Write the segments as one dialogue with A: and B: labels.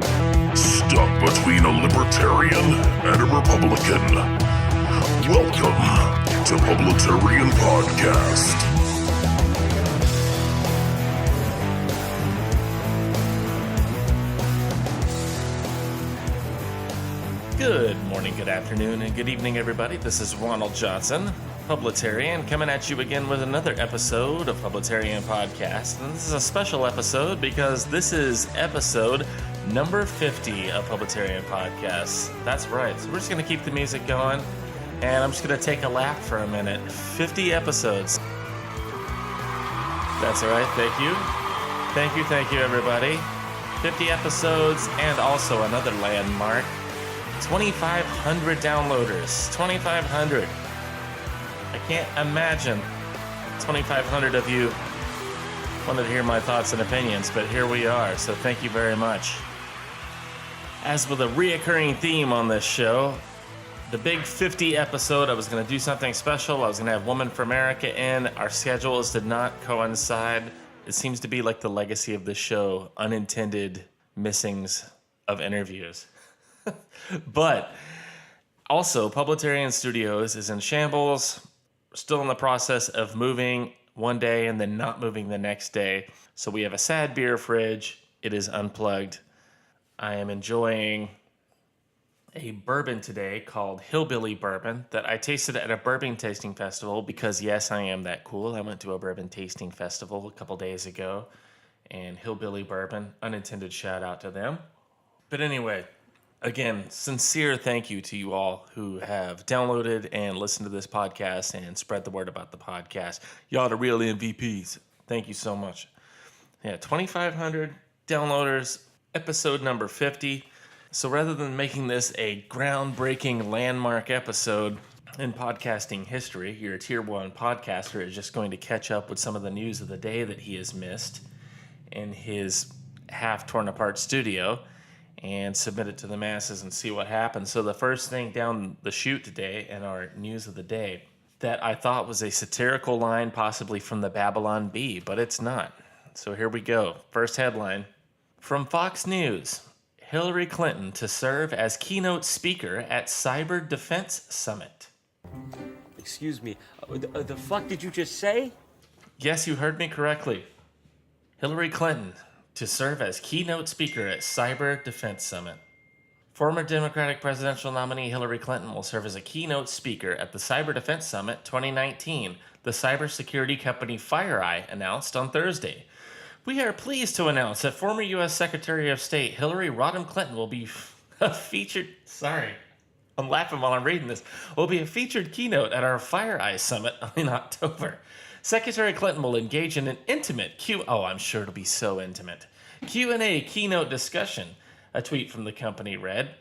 A: Stuck between a libertarian and a Republican. Welcome to Publitarian Podcast.
B: Good morning, good afternoon, and good evening, everybody. This is Ronald Johnson, Publitarian, coming at you again with another episode of Publitarian Podcast. And this is a special episode because this is episode number 50 of Publitarian Podcast. That's right. So we're just going to keep the music going, and I'm just going to take a lap for a minute. 50 episodes. That's all right. Thank you. Thank you, everybody. 50 episodes, and also another landmark. 2,500 downloaders. 2,500. I can't imagine 2,500 of you wanted to hear my thoughts and opinions, but here we are, so thank you very much. As with a reoccurring theme on this show, the big 50 episode, I was going to do something special. I was going to have Woman for America in. Our schedules did not coincide. It seems to be like the legacy of the show, unintended missings of interviews. But also, Publitarian Studios is in shambles. We're still in the process of moving one day and then not moving the next day. So we have a sad beer fridge. It is unplugged. I am enjoying a bourbon today called Hillbilly Bourbon that I tasted at a bourbon tasting festival because, yes, I am that cool. I went to a bourbon tasting festival a couple days ago, and Hillbilly Bourbon, unintended shout out to them. But anyway, again, sincere thank you to you all who have downloaded and listened to this podcast and spread the word about the podcast. Y'all the real MVPs. Thank you so much. Yeah, 2,500 downloaders, episode number 50. So rather than making this a groundbreaking landmark episode in podcasting history, your tier 1 podcaster is just going to catch up with some of the news of the day that he has missed in his half torn apart studio and submit it to the masses and see what happens. So the first thing down the chute today in our news of the day that I thought was a satirical line possibly from the Babylon Bee, but it's not. So here we go. First headline. From Fox News, Hillary Clinton to serve as keynote speaker at Cyber Defense Summit.
C: Excuse me, the fuck did you just say?
B: Yes, you heard me correctly. Hillary Clinton to serve as keynote speaker at Cyber Defense Summit. Former Democratic presidential nominee Hillary Clinton will serve as a keynote speaker at the Cyber Defense Summit 2019, the cybersecurity company FireEye announced on Thursday. We are pleased to announce that former U.S. Secretary of State Hillary Rodham Clinton will be a featured... Sorry, I'm laughing while I'm reading this. Will be a featured keynote at our FireEye Summit in October. Secretary Clinton will engage in an intimate I'm sure it'll be so intimate. Q&A keynote discussion, a tweet from the company read.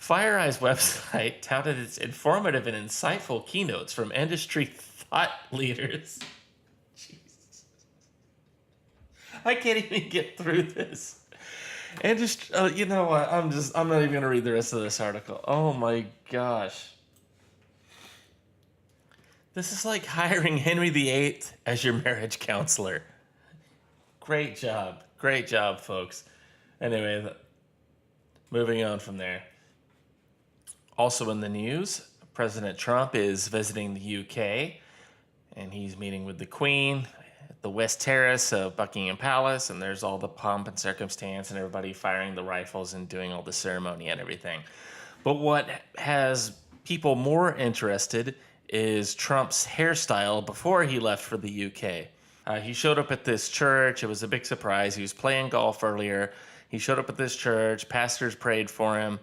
B: FireEye's website touted its informative and insightful keynotes from industry thought leaders. Jesus. I can't even get through this. You know what? I'm not even going to read the rest of this article. Oh my gosh. This is like hiring Henry VIII as your marriage counselor. Great job, folks. Anyway, moving on from there. Also in the news, President Trump is visiting the UK, and he's meeting with the Queen at the West Terrace of Buckingham Palace, and there's all the pomp and circumstance and everybody firing the rifles and doing all the ceremony and everything. But what has people more interested is Trump's hairstyle before he left for the UK. He showed up at this church. It was a big surprise. He was playing golf earlier. He showed up at this church. Pastors prayed for him.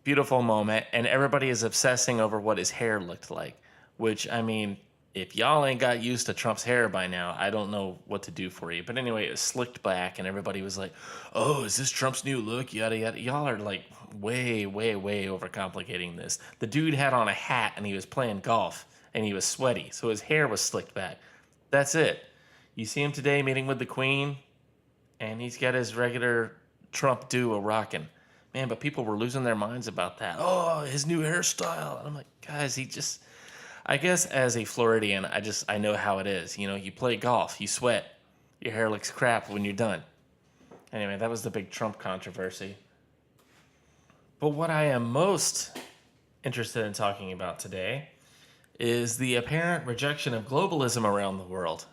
B: Beautiful moment. And everybody is obsessing over what his hair looked like, which, I mean, if y'all ain't got used to Trump's hair by now, I don't know what to do for you. But anyway, it was slicked back, and everybody was like, oh, is this Trump's new look? Yada, yada. Y'all are like way, way, way overcomplicating this. The dude had on a hat, and he was playing golf, and he was sweaty, so his hair was slicked back. That's it. You see him today meeting with the Queen, and he's got his regular Trump duo rocking. Man, but people were losing their minds about that. Oh, his new hairstyle. And I'm like, guys, I guess as a Floridian, I know how it is. You know, you play golf, you sweat, your hair looks crap when you're done. Anyway, that was the big Trump controversy. But what I am most interested in talking about today is the apparent rejection of globalism around the world.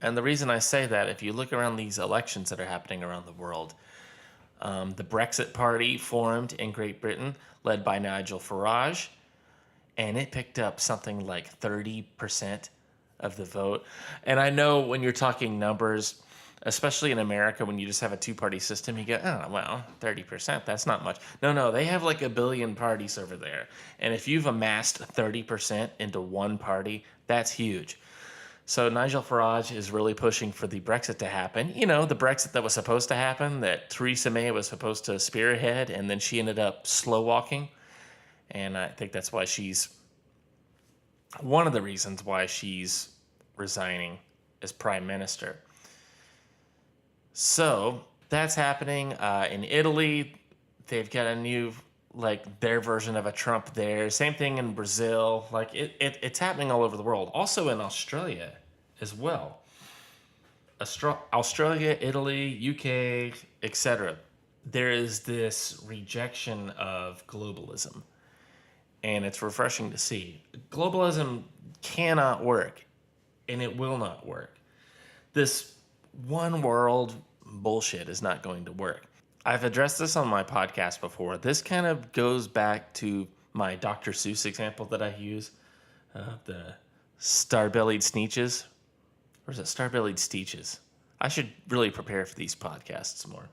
B: And the reason I say that, if you look around these elections that are happening around the world, the Brexit Party formed in Great Britain, led by Nigel Farage, and it picked up something like 30% of the vote. And I know when you're talking numbers, especially in America, when you just have a two-party system, you go, oh, well, 30%, that's not much. No, they have like a billion parties over there. And if you've amassed 30% into one party, that's huge. So Nigel Farage is really pushing for the Brexit to happen. You know, the Brexit that was supposed to happen, that Theresa May was supposed to spearhead, and then she ended up slow walking. And I think that's why she's one of the reasons why she's resigning as prime minister. So that's happening in Italy. They've got a new, like, their version of a Trump there. Same thing in Brazil. Like, it's happening all over the world. Also in Australia as well. Australia, Italy, UK, etc. There is this rejection of globalism. And it's refreshing to see. Globalism cannot work, and it will not work. This one world bullshit is not going to work. I've addressed this on my podcast before. This kind of goes back to my Dr. Seuss example that I use, the star-bellied sneeches. Or is it star-bellied steeches? I should really prepare for these podcasts more.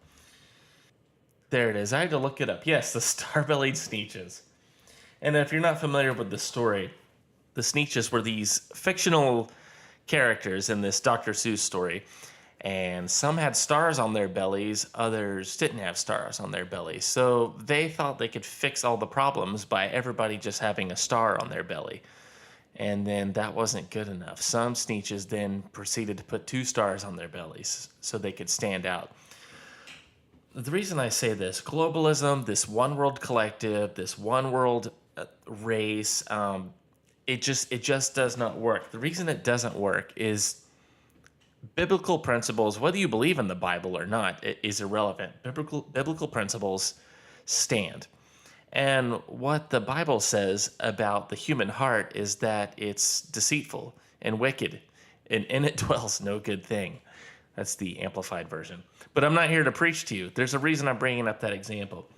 B: There it is. I had to look it up. Yes, the star-bellied sneeches. And if you're not familiar with the story, the Sneetches were these fictional characters in this Dr. Seuss story. And some had stars on their bellies, others didn't have stars on their bellies. So they thought they could fix all the problems by everybody just having a star on their belly. And then that wasn't good enough. Some Sneetches then proceeded to put 2 stars on their bellies so they could stand out. The reason I say this, globalism, this one world collective, this one world race, it just does not work. The reason it doesn't work is biblical principles, whether you believe in the Bible or not, it is irrelevant. Biblical principles stand. And what the Bible says about the human heart is that it's deceitful and wicked, and in it dwells no good thing. That's the amplified version. But I'm not here to preach to you. There's a reason I'm bringing up that example.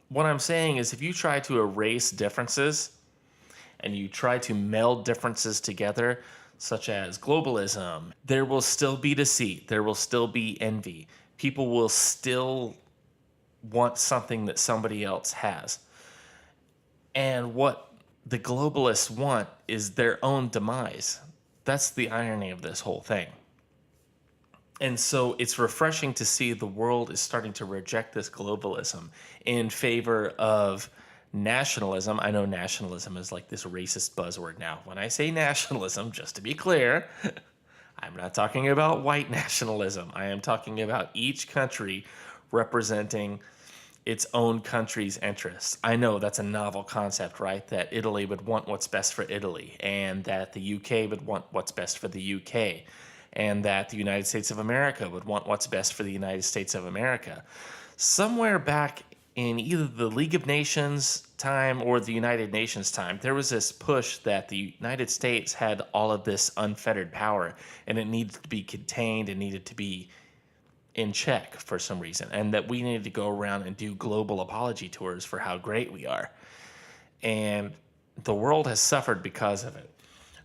B: What I'm saying is, if you try to erase differences and you try to meld differences together, such as globalism, there will still be deceit. There will still be envy. People will still want something that somebody else has. And what the globalists want is their own demise. That's the irony of this whole thing. And so it's refreshing to see the world is starting to reject this globalism in favor of nationalism. I know nationalism is like this racist buzzword now. When I say nationalism, just to be clear, I'm not talking about white nationalism. I am talking about each country representing its own country's interests. I know that's a novel concept, right? That Italy would want what's best for Italy, and that the UK would want what's best for the UK, and that the United States of America would want what's best for the United States of America. Somewhere back in either the League of Nations time or the United Nations time, there was this push that the United States had all of this unfettered power, and it needed to be contained and needed to be in check for some reason, and that we needed to go around and do global apology tours for how great we are. And the world has suffered because of it.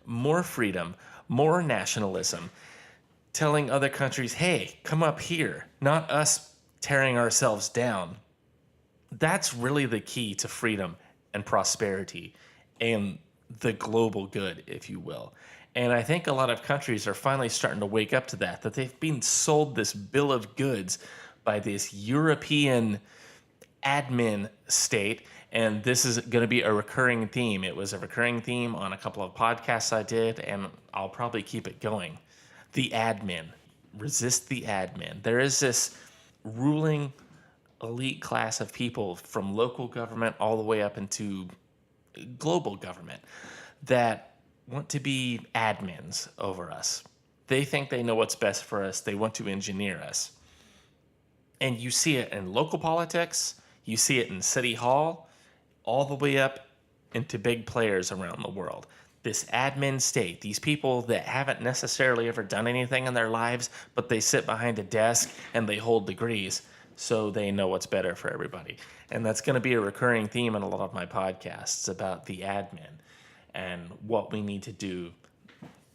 B: More freedom, more nationalism, telling other countries, hey, come up here, not us tearing ourselves down. That's really the key to freedom and prosperity and the global good, if you will. And I think a lot of countries are finally starting to wake up to that they've been sold this bill of goods by this European admin state. And this is going to be a recurring theme. It was a recurring theme on a couple of podcasts I did, and I'll probably keep it going. The admin. Resist the admin. There is this ruling elite class of people from local government all the way up into global government that want to be admins over us. They think they know what's best for us. They want to engineer us. And you see it in local politics, you see it in City Hall, all the way up into big players around the world. This admin state, these people that haven't necessarily ever done anything in their lives, but they sit behind a desk and they hold degrees, so they know what's better for everybody. And that's going to be a recurring theme in a lot of my podcasts about the admin and what we need to do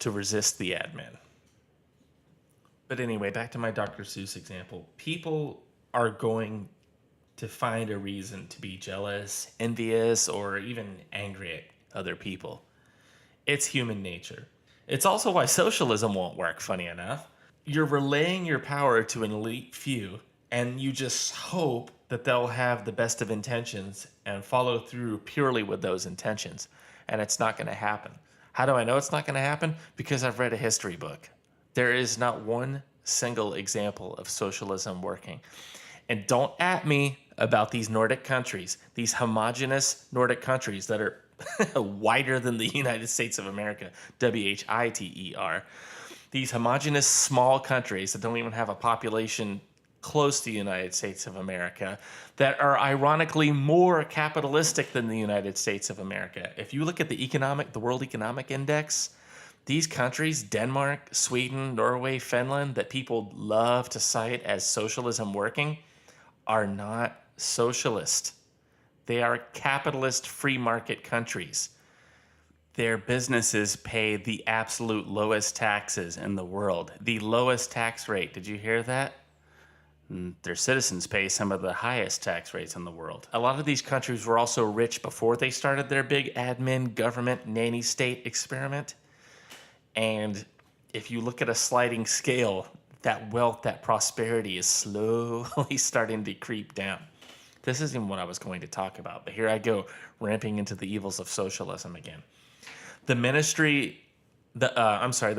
B: to resist the admin. But anyway, back to my Dr. Seuss example. People are going to find a reason to be jealous, envious, or even angry at other people. It's human nature. It's also why socialism won't work, funny enough. You're relaying your power to an elite few, and you just hope that they'll have the best of intentions and follow through purely with those intentions. And it's not going to happen. How do I know it's not going to happen? Because I've read a history book. There is not one single example of socialism working. And don't at me about these Nordic countries, these homogenous Nordic countries that are wider than the United States of America, WHITER. These homogenous small countries that don't even have a population close to the United States of America, that are ironically more capitalistic than the United States of America. If you look at the World Economic Index, these countries, Denmark, Sweden, Norway, Finland, that people love to cite as socialism working, are not socialist. They are capitalist free market countries. Their businesses pay the absolute lowest taxes in the world. The lowest tax rate. Did you hear that? Their citizens pay some of the highest tax rates in the world. A lot of these countries were also rich before they started their big admin, government, nanny state experiment. And if you look at a sliding scale, that wealth, that prosperity is slowly starting to creep down. This isn't what I was going to talk about, but here I go, ramping into the evils of socialism again. The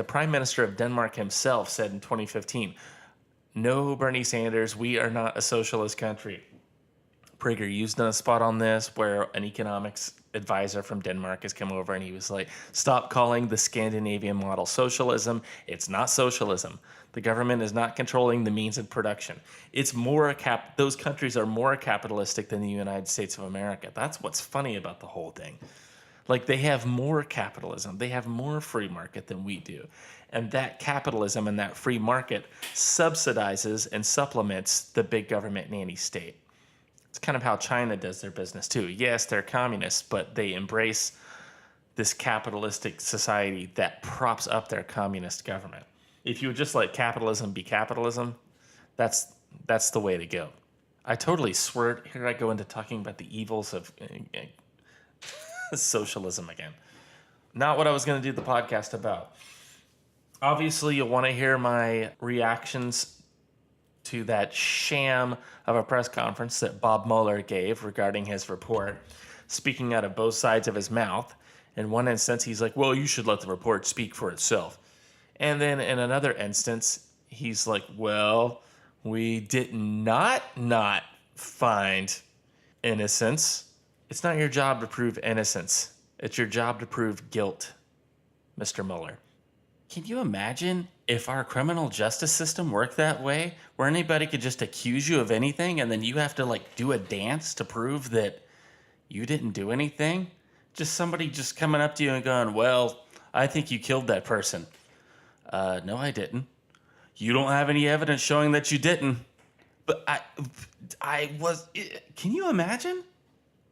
B: Prime Minister of Denmark himself said in 2015, "No, Bernie Sanders, we are not a socialist country." PragerU's done a spot on this where an economics advisor from Denmark has come over and he was like, "Stop calling the Scandinavian model socialism. It's not socialism. The government is not controlling the means of production. It's more those countries are more capitalistic than the United States of America." That's what's funny about the whole thing. Like, they have more capitalism, they have more free market than we do. And that capitalism and that free market subsidizes and supplements the big government nanny state. It's kind of how China does their business too. Yes, they're communists, but they embrace this capitalistic society that props up their communist government. If you would just let capitalism be capitalism, that's the way to go. I totally swear, here I go into talking about the evils of socialism again. Not what I was going to do the podcast about. Obviously, you'll want to hear my reactions to that sham of a press conference that Bob Mueller gave regarding his report, speaking out of both sides of his mouth. In one instance, he's like, "Well, you should let the report speak for itself." And then in another instance, he's like, "Well, we did not find innocence." It's not your job to prove innocence. It's your job to prove guilt, Mr. Mueller. Can you imagine if our criminal justice system worked that way, where anybody could just accuse you of anything and then you have to do a dance to prove that you didn't do anything? Just somebody just coming up to you and going, "Well, I think you killed that person." No, I didn't. You don't have any evidence showing that you didn't. But I was. Can you imagine?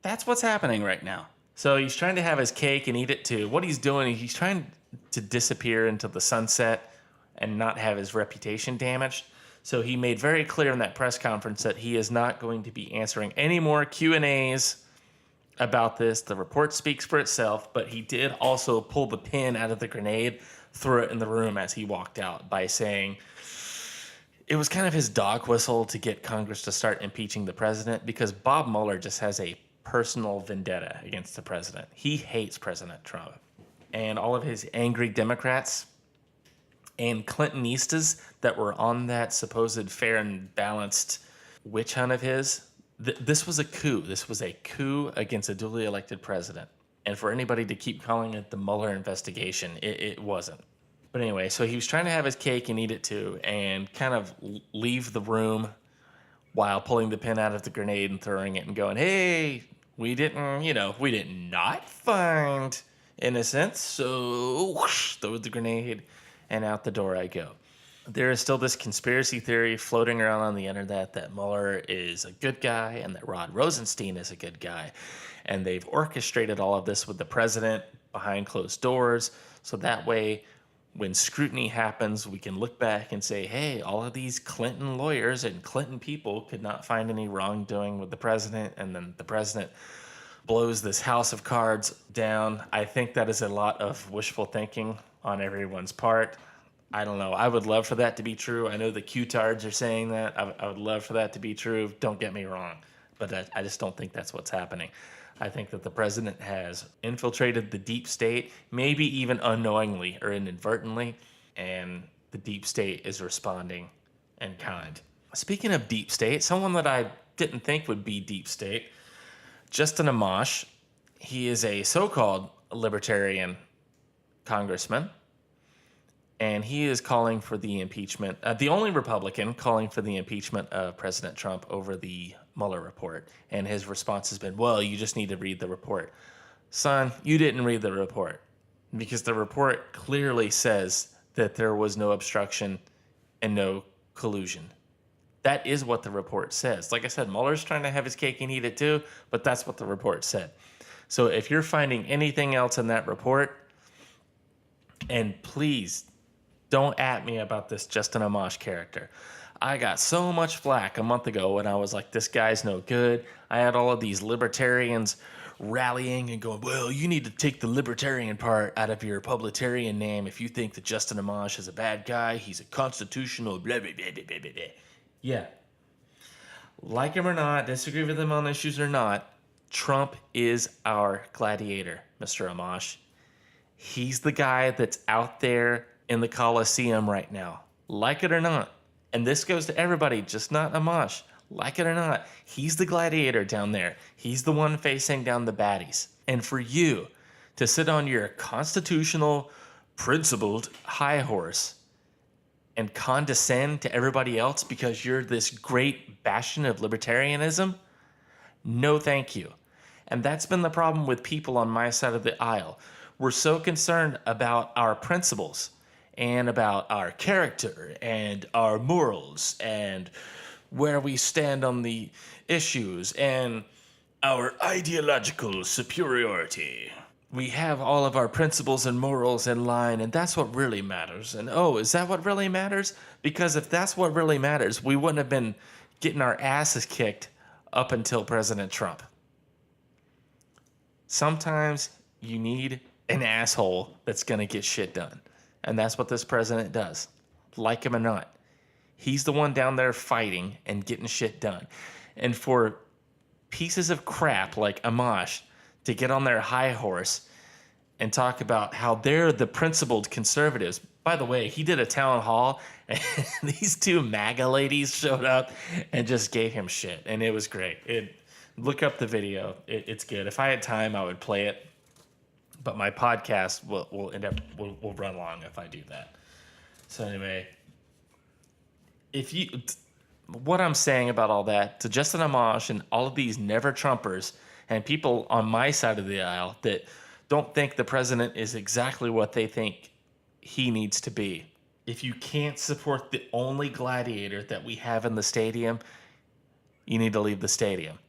B: That's what's happening right now. So he's trying to have his cake and eat it too. What he's doing, he's trying to disappear into the sunset and not have his reputation damaged. So he made very clear in that press conference that he is not going to be answering any more Q&As about this. The report speaks for itself, but he did also pull the pin out of the grenade, throw it in the room as he walked out by saying it was kind of his dog whistle to get Congress to start impeaching the president, because Bob Mueller just has a personal vendetta against the president. He hates President Trump. And all of his angry Democrats and Clintonistas that were on that supposed fair and balanced witch hunt of his, this was a coup. This was a coup against a duly elected president. And for anybody to keep calling it the Mueller investigation, it wasn't. But anyway, so he was trying to have his cake and eat it too, and kind of leave the room while pulling the pin out of the grenade and throwing it and going, hey, we did not find innocents, so whoosh, throw the grenade, and out the door I go. There is still this conspiracy theory floating around on the internet that Mueller is a good guy and that Rod Rosenstein is a good guy. And they've orchestrated all of this with the president behind closed doors. So that way, when scrutiny happens, we can look back and say, hey, all of these Clinton lawyers and Clinton people could not find any wrongdoing with the president. And then the president blows this house of cards down. I think that is a lot of wishful thinking on everyone's part. I don't know. I would love for that to be true. I know the Q-tards are saying that. I would love for that to be true. Don't get me wrong. But I just don't think that's what's happening. I think that the president has infiltrated the deep state, maybe even unknowingly or inadvertently, and the deep state is responding in kind. Speaking of deep state, someone that I didn't think would be deep state, Justin Amash. He is a so-called libertarian congressman. And he is calling for the impeachment, the only Republican calling for the impeachment of President Trump over the Mueller report. And his response has been, well, you just need to read the report. Son, you didn't read the report because the report clearly says that there was no obstruction and no collusion. That is what the report says. Like I said, Mueller's trying to have his cake and eat it too, but that's what the report said. So if you're finding anything else in that report, and please, don't at me about this Justin Amash character. I got so much flack a month ago when I was like, this guy's no good. I had all of these libertarians rallying and going, well, you need to take the libertarian part out of your publitarian name if you think that Justin Amash is a bad guy. He's a constitutional blah, blah, blah, blah, blah, blah. Yeah. Like him or not, disagree with him on issues or not, Trump is our gladiator, Mr. Amash. He's the guy that's out there in the Coliseum right now, like it or not. And this goes to everybody, just not Amash. Like it or not, he's the gladiator down there. He's the one facing down the baddies. And for you to sit on your constitutional, principled high horse and condescend to everybody else because you're this great bastion of libertarianism, no thank you. And that's been the problem with people on my side of the aisle. We're so concerned about our principles and about our character and our morals and where we stand on the issues and our ideological superiority. We have all of our principles and morals in line, and that's what really matters. And oh, is that what really matters? Because if that's what really matters, we wouldn't have been getting our asses kicked up until President Trump. Sometimes you need an asshole that's going to get shit done. And that's what this president does. Like him or not. He's the one down there fighting and getting shit done. And for pieces of crap like Amash to get on their high horse and talk about how they're the principled conservatives. By the way, he did a town hall and these two MAGA ladies showed up and just gave him shit. And it was great. Look up the video. It's good. If I had time, I would play it. But my podcast will run long if I do that. So anyway, what I'm saying about all that to Justin Amash and all of these never Trumpers and people on my side of the aisle that don't think the president is exactly what they think he needs to be. If you can't support the only gladiator that we have in the stadium, you need to leave the stadium.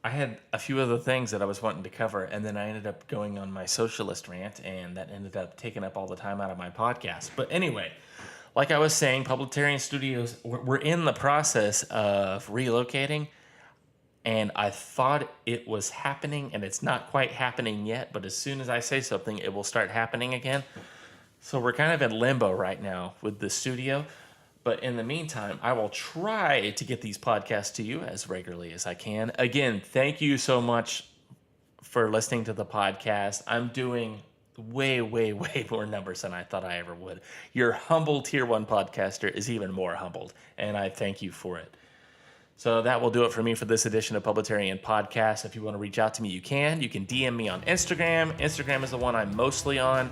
B: I had a few other things that I was wanting to cover, and then I ended up going on my socialist rant, and that ended up taking up all the time out of my podcast. But anyway, like I was saying, Publitarian Studios, we're in the process of relocating, and I thought it was happening, and it's not quite happening yet, but as soon as I say something, it will start happening again. So we're kind of in limbo right now with the studio. But in the meantime, I will try to get these podcasts to you as regularly as I can. Again, thank you so much for listening to the podcast. I'm doing way, way, way more numbers than I thought I ever would. Your humble tier 1 podcaster is even more humbled, and I thank you for it. So that will do it for me for this edition of Publitarian Podcast. If you want to reach out to me, you can. You can DM me on Instagram. Instagram is the one I'm mostly on.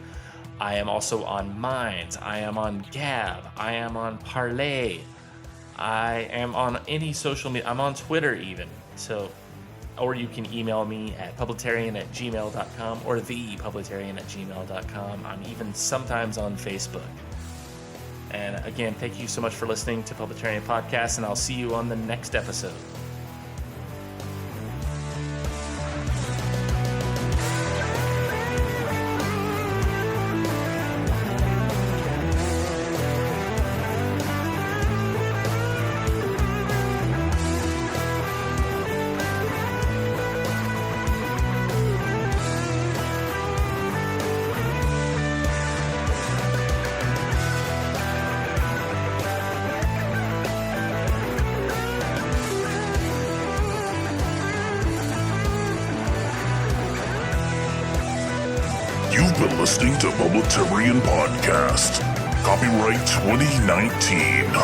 B: I am also on Minds. I am on Gab. I am on Parlay. I am on any social media. I'm on Twitter even. So, or you can email me at publitarian@gmail.com or thepublitarian@gmail.com. I'm even sometimes on Facebook. And again, thank you so much for listening to Publitarian Podcast, and I'll see you on the next episode.
A: You've been listening to Publitarian Podcast. Copyright 2019.